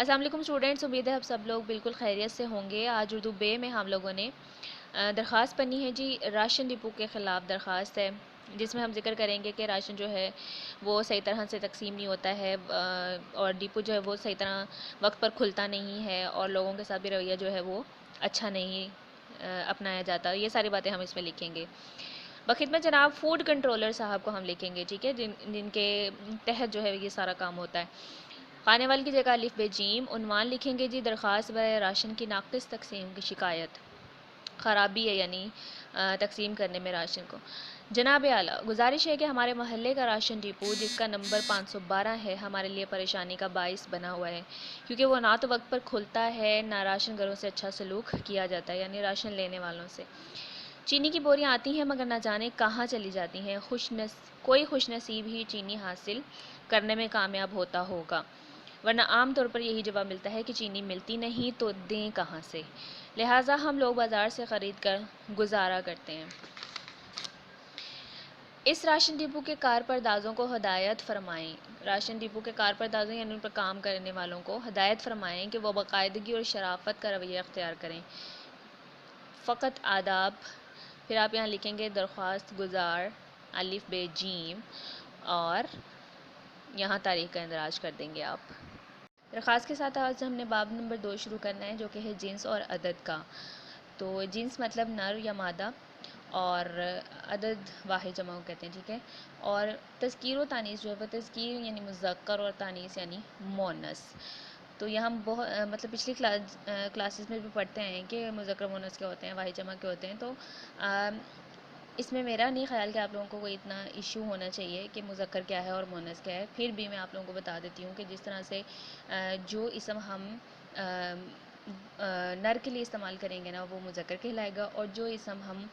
السلام علیکم اسٹوڈینٹس، امید ہے آپ سب لوگ بالکل خیریت سے ہوں گے۔ آج اردو بے میں ہم لوگوں نے درخواست پڑھنی ہے جی، راشن ڈپو کے خلاف درخواست ہے، جس میں ہم ذکر کریں گے کہ راشن جو ہے وہ صحیح طرح سے تقسیم نہیں ہوتا ہے، اور ڈپو جو ہے وہ صحیح طرح وقت پر کھلتا نہیں ہے، اور لوگوں کے ساتھ بھی رویہ جو ہے وہ اچھا نہیں اپنایا جاتا۔ یہ ساری باتیں ہم اس میں لکھیں گے۔ بخدمت جناب فوڈ کنٹرولر صاحب کو ہم لکھیں گے، ٹھیک ہے، جن کے تحت جو ہے یہ سارا کام ہوتا ہے۔ خانے وال کی جگہ الف بے جیم۔ عنوان لکھیں گے جی، درخواست برائے راشن کی ناقص تقسیم کی شکایت، خرابی ہے یعنی تقسیم کرنے میں راشن کو۔ جناب اعلیٰ، گزارش ہے کہ ہمارے محلے کا راشن ڈپو جس کا نمبر 512 ہے ہمارے لیے پریشانی کا باعث بنا ہوا ہے، کیونکہ وہ نہ تو وقت پر کھلتا ہے، نہ راشن گھروں سے اچھا سلوک کیا جاتا ہے، یعنی راشن لینے والوں سے۔ چینی کی بوریاں آتی ہیں مگر نہ جانے کہاں چلی جاتی ہیں۔ کوئی خوش نصیب ہی چینی حاصل کرنے میں کامیاب ہوتا ہوگا، ورنہ عام طور پر یہی جواب ملتا ہے کہ چینی ملتی نہیں تو دیں کہاں سے، لہٰذا ہم لوگ بازار سے خرید کر گزارا کرتے ہیں۔ اس راشن ڈپو کے کارپردازوں کو ہدایت فرمائیں، راشن ڈپو کے کارپردازوں یعنی ان پر کام کرنے والوں کو ہدایت فرمائیں کہ وہ باقاعدگی اور شرافت کا رویہ اختیار کریں۔ فقط آداب، پھر آپ یہاں لکھیں گے درخواست گزار الف بے جیم، اور یہاں تاریخ کا اندراج کر دیں گے آپ۔ درخواست کے ساتھ آج ہم نے باب نمبر 2 شروع کرنا ہے، جو کہ ہے جنس اور عدد کا۔ تو جنس مطلب نر یا مادہ، اور عدد واحد جمع کو کہتے ہیں، ٹھیک ہے۔ اور تذکیر و تانیث جو ہے وہ تذکیر یعنی مذکر اور تانیث یعنی مؤنث۔ تو یہاں ہم مطلب پچھلی کلاسز میں بھی پڑھتے ہیں کہ مذکر مؤنث کیا ہوتے ہیں، واحد جمع کیا ہوتے ہیں۔ تو اس میں میرا نہیں خیال کہ آپ لوگوں کو کوئی اتنا ایشو ہونا چاہیے کہ مذکر کیا ہے اور مؤنث کیا ہے، پھر بھی میں آپ لوگوں کو بتا دیتی ہوں کہ جس طرح سے جو اسم ہم نر کے لیے استعمال کریں گے نا وہ مذکر کہلائے گا، اور جو اسم ہم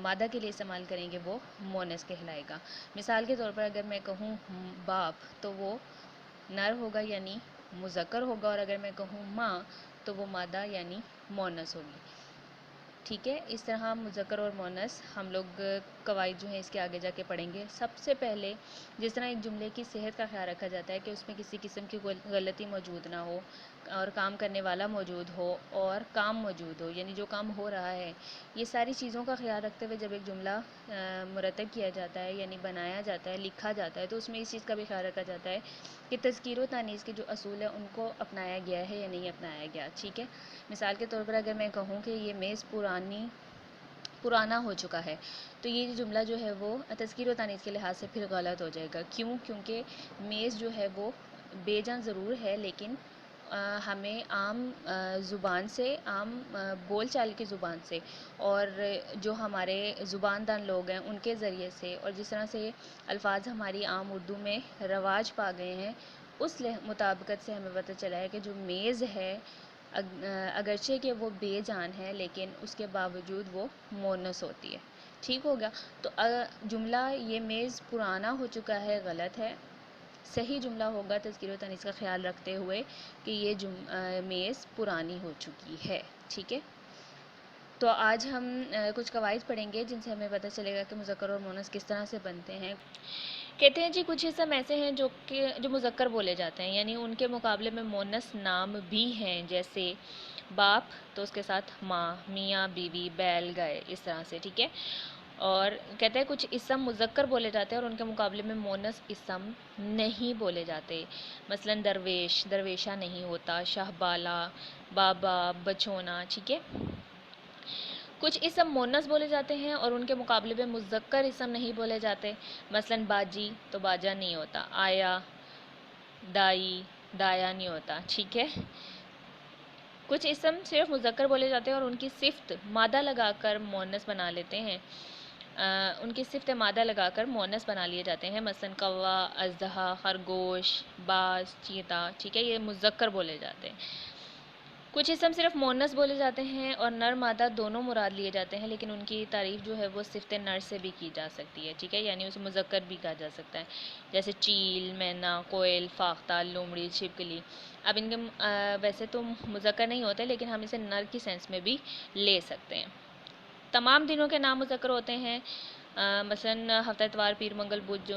مادہ کے لیے استعمال کریں گے وہ مؤنث کہلائے گا۔ مثال کے طور پر اگر میں کہوں باپ تو وہ نر ہوگا یعنی مذکر ہوگا، اور اگر میں کہوں ماں تو وہ مادہ یعنی مؤنث ہوگی، ٹھیک ہے۔ اس طرح مذکر اور مؤنث ہم لوگ قواعد جو ہیں اس کے آگے جا کے پڑھیں گے۔ سب سے پہلے جس طرح ایک جملے کی صحت کا خیال رکھا جاتا ہے کہ اس میں کسی قسم کی غلطی موجود نہ ہو، اور کام کرنے والا موجود ہو، اور کام موجود ہو یعنی جو کام ہو رہا ہے، یہ ساری چیزوں کا خیال رکھتے ہوئے جب ایک جملہ مرتب کیا جاتا ہے یعنی بنایا جاتا ہے، لکھا جاتا ہے، تو اس میں اس چیز کا بھی خیال رکھا جاتا ہے کہ تذکیر و تانیث کے جو اصول ہیں ان کو اپنایا گیا ہے یا نہیں اپنایا گیا، ٹھیک ہے۔ مثال کے طور پر اگر میں کہوں کہ یہ میز پرانا ہو چکا ہے، تو یہ جملہ جو ہے وہ تذکیر و تانیث کے لحاظ سے پھر غلط ہو جائے گا۔ کیوں؟ کیونکہ میز جو ہے وہ بے جان ضرور ہے، لیکن ہمیں عام زبان سے، عام بول چال کی زبان سے، اور جو ہمارے زبان دان لوگ ہیں ان کے ذریعے سے، اور جس طرح سے الفاظ ہماری عام اردو میں رواج پا گئے ہیں، اس مطابقت سے ہمیں پتہ چلا ہے کہ جو میز ہے اگرچہ کہ وہ بے جان ہے لیکن اس کے باوجود وہ مؤنث ہوتی ہے، ٹھیک ہو گیا۔ تو جملہ یہ میز پرانا ہو چکا ہے غلط ہے، صحیح جملہ ہوگا تذکیر و تانیث کا خیال رکھتے ہوئے کہ یہ میز پرانی ہو چکی ہے، ٹھیک ہے۔ تو آج ہم کچھ قواعد پڑھیں گے جن سے ہمیں پتہ چلے گا کہ مذکر اور مؤنث کس طرح سے بنتے ہیں۔ کہتے ہیں جی کچھ اسم ایسے ہیں جو مذکر بولے جاتے ہیں، یعنی ان کے مقابلے میں مؤنث نام بھی ہیں، جیسے باپ تو اس کے ساتھ ماں، میاں بیوی، بیل گائے، اس طرح سے، ٹھیک ہے۔ اور کہتے ہیں کچھ اسم مذکر بولے جاتے ہیں اور ان کے مقابلے میں مؤنث اسم نہیں بولے جاتے، مثلا درویش، درویشہ نہیں ہوتا، شاہ بالا، بابا، بچونا، ٹھیک ہے۔ کچھ اسم مؤنث بولے جاتے ہیں اور ان کے مقابلے میں مذکر اسم نہیں بولے جاتے، مثلا باجی تو باجا نہیں ہوتا، آیا، دائی، دایا نہیں ہوتا، ٹھیک ہے۔ کچھ اسم صرف مذکر بولے جاتے ہیں اور ان کی صفت مادہ لگا کر مؤنث بنا لیتے ہیں، ان کی صفت مادہ لگا کر مؤنث بنا لیے جاتے ہیں، مثلا کوا، اژدہا، خرگوش، باز، چیتا، ٹھیک ہے، یہ مذکر بولے جاتے ہیں۔ کچھ اسم صرف مؤنث بولے جاتے ہیں اور نر مادہ دونوں مراد لیے جاتے ہیں، لیکن ان کی تعریف جو ہے وہ صفت نر سے بھی کی جا سکتی ہے، ٹھیک ہے، یعنی اسے مذکر بھی کہا جا سکتا ہے، جیسے چیل، مینا، کوئل، فاختہ، لومڑی، چھپکلی۔ اب ان کے ویسے تو مذکر نہیں ہوتے لیکن ہم اسے نر کی سینس میں بھی لے سکتے ہیں۔ تمام دنوں کے نام مذکر ہوتے ہیں، مثلاً ہفتہ اتوار پیر منگل بدھ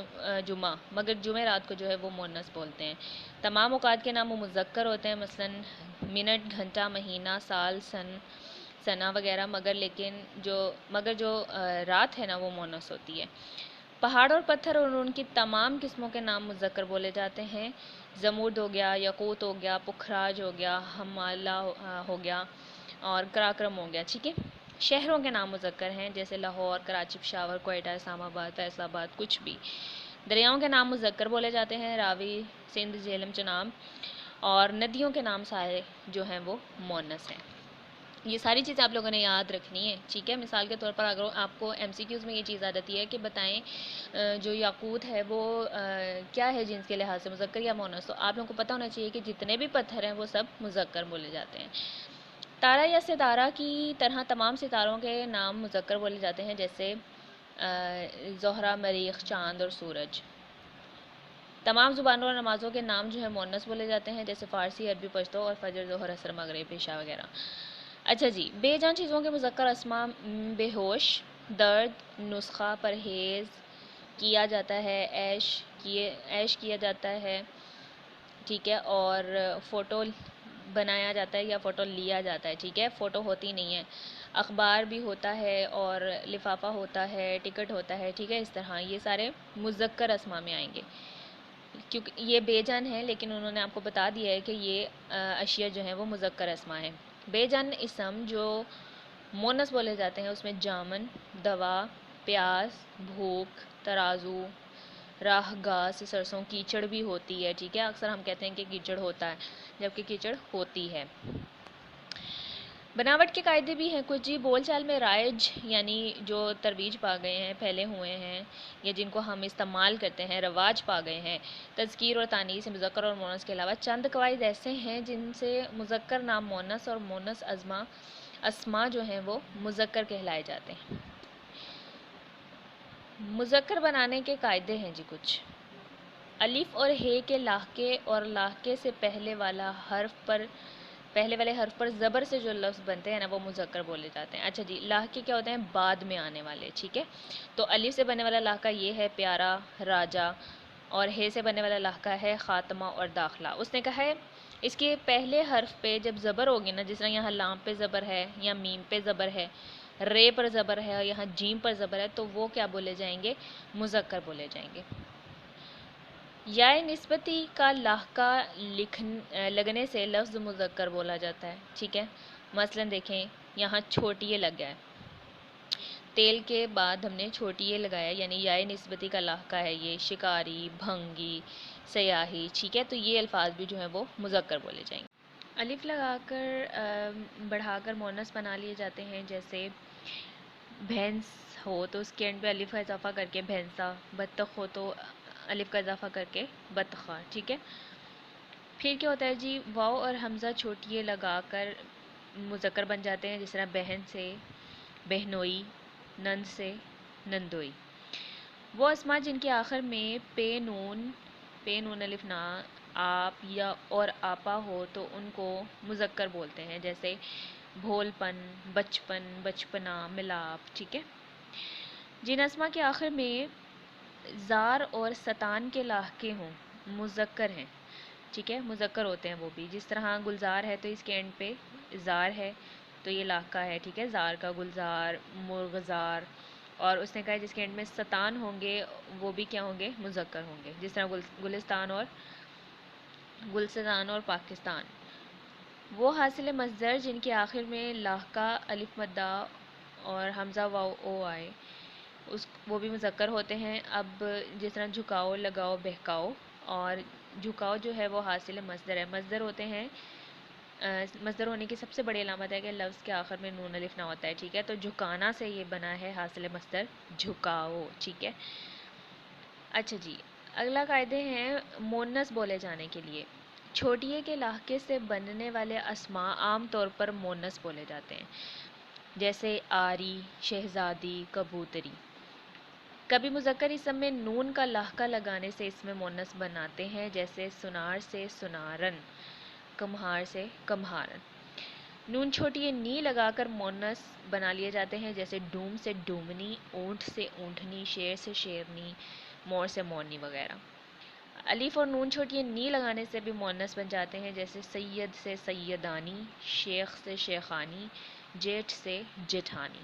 جمعہ، مگر جمعرات کو جو ہے وہ مونس بولتے ہیں۔ تمام اوقات کے نام وہ مذکر ہوتے ہیں، مثلاً منٹ، گھنٹہ، مہینہ، سال، سنہ وغیرہ، مگر جو رات ہے نا وہ مونس ہوتی ہے۔ پہاڑ اور پتھر اور ان کی تمام قسموں کے نام مذکر بولے جاتے ہیں۔ زمرد ہو گیا، یاقوت ہو گیا، پکھراج ہو گیا، ہمالہ ہو گیا اور کراکرم ہو گیا، ٹھیک ہے۔ شہروں کے نام مذکر ہیں، جیسے لاہور، کراچی، پشاور، کوئٹہ، اسلام آباد، فیصل آباد، کچھ بھی۔ دریاؤں کے نام مذکر بولے جاتے ہیں، راوی، سندھ، جہلم، چناب، اور ندیوں کے نام سارے جو ہیں وہ مونس ہیں۔ یہ ساری چیزیں آپ لوگوں نے یاد رکھنی ہے، ٹھیک ہے۔ مثال کے طور پر اگر آپ کو ایم سی کیوز میں یہ چیز آ جاتی ہے کہ بتائیں جو یاقوت ہے وہ کیا ہے جنس کے لحاظ سے، مذکر یا مونس، تو آپ لوگوں کو پتہ ہونا چاہیے کہ جتنے بھی پتھر ہیں وہ سب مذکر بولے جاتے ہیں۔ تارا یا ستارہ کی طرح تمام ستاروں کے نام مذکر بولے جاتے ہیں، جیسے زہرہ، مریخ، چاند اور سورج۔ تمام زبانوں اور نمازوں کے نام جو ہے مونس بولے جاتے ہیں، جیسے فارسی، عربی، پشتو اور فجر، ظہر، عصر، مغرب، عشاء وغیرہ۔ اچھا جی، بے جان چیزوں کے مذکر اسماء بے ہوش، درد، نسخہ، پرہیز کیا جاتا ہے، عیش کیا جاتا ہے، ٹھیک ہے، اور فوٹو بنایا جاتا ہے یا فوٹو لیا جاتا ہے، ٹھیک ہے، فوٹو ہوتی نہیں ہے۔ اخبار بھی ہوتا ہے اور لفافہ ہوتا ہے، ٹکٹ ہوتا ہے، ٹھیک ہے، اس طرح یہ سارے مذکر اسماء میں آئیں گے، کیونکہ یہ بے جان ہیں لیکن انہوں نے آپ کو بتا دیا ہے کہ یہ اشیاء جو ہیں وہ مذکر اسماء ہیں۔ بے جان اسم جو مونس بولے جاتے ہیں اس میں جامن، دوا، پیاس، بھوک، ترازو، راہ گاہ سے سرسوں، کیچڑ بھی ہوتی ہے، ٹھیک ہے، اکثر ہم کہتے ہیں کہ کیچڑ ہوتا ہے جبکہ کیچڑ ہوتی ہے۔ بناوٹ کے قاعدے بھی ہیں کچھ جی، بول چال میں رائج یعنی جو ترویج پا گئے ہیں، پھیلے ہوئے ہیں، یا جن کو ہم استعمال کرتے ہیں، رواج پا گئے ہیں۔ تذکیر اور تانیث مذکر اور مونس کے علاوہ چند قواعد ایسے ہیں جن سے مذکر نام مونس اور مونس اسما جو ہیں وہ مذکر کہلائے جاتے ہیں۔ مذکر بنانے کے قاعدے ہیں جی کچھ۔ الف اور ہے کے لاحقے اور لاحقے سے پہلے والے حرف پر زبر سے جو لفظ بنتے ہیں نا وہ مذکر بولے جاتے ہیں۔ اچھا جی، لاحقے کیا ہوتے ہیں؟ بعد میں آنے والے، ٹھیک ہے۔ تو الف سے بننے والا لاحقہ یہ ہے پیارا، راجا، اور ہے سے بننے والا لاحقہ ہے خاتمہ اور داخلہ۔ اس نے کہا ہے اس کے پہلے حرف پہ جب زبر ہوگی نا، جس طرح یہاں لام پہ زبر ہے یا میم پہ زبر ہے، رے پر زبر ہے اور یہاں جیم پر زبر ہے، تو وہ کیا بولے جائیں گے؟ مذکر بولے جائیں گے۔ یائے نسبتی کا لاحقہ لگنے سے لفظ مذکر بولا جاتا ہے، ٹھیک ہے۔ مثلا دیکھیں یہاں چھوٹیے لگ گیا ہے، تیل کے بعد ہم نے چھوٹیے لگایا، یعنی یائے نسبتی کا لاحقہ ہے یہ، شکاری، بھنگی، سیاہی، ٹھیک ہے، تو یہ الفاظ بھی جو ہیں وہ مذکر بولے جائیں گے۔ الف لگا کر بڑھا کر مونس بنا لیے جاتے ہیں، جیسے بھینس ہو تو اس کے اینڈ پہ الف کا اضافہ کر کے بھینسا، بطخ ہو تو الف کا اضافہ کر کے بطخہ، ٹھیک ہے۔ پھر کیا ہوتا ہے جی، واو اور حمزہ چھوٹیے لگا کر مذکر بن جاتے ہیں، جس طرح بہن سے بہنوئی، نند سے نندوئی۔ وہ اسما جن کے آخر میں پے نون الف نہ آپ یا اور آپا ہو تو ان کو مذکر بولتے ہیں، جیسے بھول پن، بچپن، بچپنا، ملاپ، ٹھیک ہے۔ جن اسما کے آخر میں زار اور ستان کے لاحقے ہوں مذکر ہیں، ٹھیک ہے، مذکر ہوتے ہیں وہ بھی، جس طرح گلزار ہے تو اس کے اینڈ پہ زار ہے تو یہ لاحقہ ہے، ٹھیک ہے، زار کا، گلزار، مرغزار، اور اس نے کہا جس کے اینڈ میں ستان ہوں گے وہ بھی کیا ہوں گے؟ مذکر ہوں گے، جس طرح گلستان اور پاکستان۔ وہ حاصل مصدر جن کے آخر میں لاحقہ الف مدہ اور حمزہ واو او آئے وہ بھی مذکر ہوتے ہیں۔ اب جس طرح جھکاؤ، لگاؤ، بہکاؤ، اور جھکاؤ جو ہے وہ حاصل مصدر ہے، مصدر ہوتے ہیں، مصدر ہونے کی سب سے بڑی علامت ہے کہ لفظ کے آخر میں نون الف نہ ہوتا ہے، ٹھیک ہے، تو جھکانا سے یہ بنا ہے حاصل مصدر جھکاؤ، ٹھیک ہے۔ اچھا جی، اگلا قاعدے ہیں مونس بولے جانے کے لیے۔ چھوٹیے کے لاحقے سے بننے والے اسماء عام طور پر مونس بولے جاتے ہیں، جیسے آری، شہزادی، کبوتری۔ کبھی مذکر اسم میں نون کا لاحقہ لگانے سے اس میں مونس بناتے ہیں، جیسے سنار سے سنارن، کمہار سے کمہارن۔ نون چھوٹی نی لگا کر مونس بنا لیے جاتے ہیں، جیسے ڈوم سے ڈومنی، اونٹ سے اونٹنی، شیر سے شیرنی، مور سے مورنی وغیرہ۔ الف اور نون چھوٹی نی لگانے سے بھی مونس بن جاتے ہیں، جیسے سید سے سیدانی، شیخ سے شیخانی، جیٹھ سے جیٹھانی۔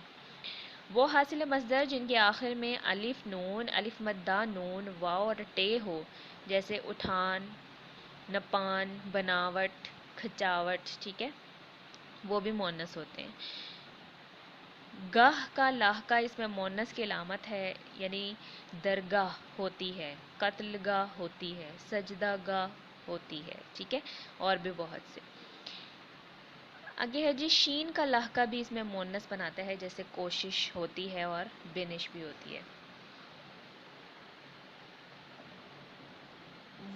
وہ حاصل مصدر جن کے آخر میں الف نون، الف مدہ نون، واو اور ٹے ہو، جیسے اٹھان، نپان، بناوٹ، کھچاوٹ، ٹھیک ہے، وہ بھی مونس ہوتے ہیں۔ گاہ کا لاحقہ اس میں مونس کی علامت ہے، یعنی درگاہ ہوتی ہے، قتل گاہ ہوتی ہے، سجدہ گاہ ہوتی ہے، ٹھیک ہے، اور بھی بہت سے۔ آگے ہے جی شین کا لاحقہ بھی اس میں مونس بناتا ہے، جیسے کوشش ہوتی ہے اور بنش بھی ہوتی ہے۔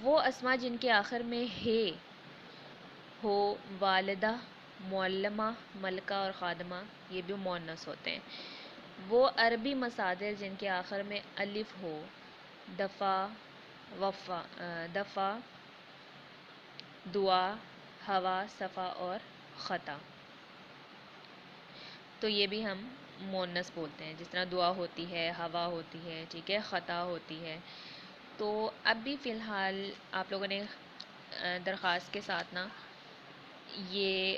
وہ اسما جن کے آخر میں ہے ہو، والدہ، معلمہ، ملکہ اور خادمہ، یہ بھی مونس ہوتے ہیں۔ وہ عربی مصادر جن کے آخر میں الف ہو، دفع، دعا، ہوا، صفا اور خطا، تو یہ بھی ہم مونس بولتے ہیں، جس طرح دعا ہوتی ہے، ہوا ہوتی ہے، ٹھیک ہے، خطا ہوتی ہے۔ تو اب بھی فی الحال آپ لوگوں نے درخواست کے ساتھ نا یہ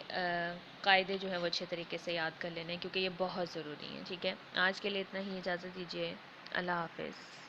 قاعدے جو ہیں وہ اچھے طریقے سے یاد کر لینے ہیں، کیونکہ یہ بہت ضروری ہیں، ٹھیک ہے۔ آج کے لیے اتنا ہی، اجازت دیجیے، اللہ حافظ۔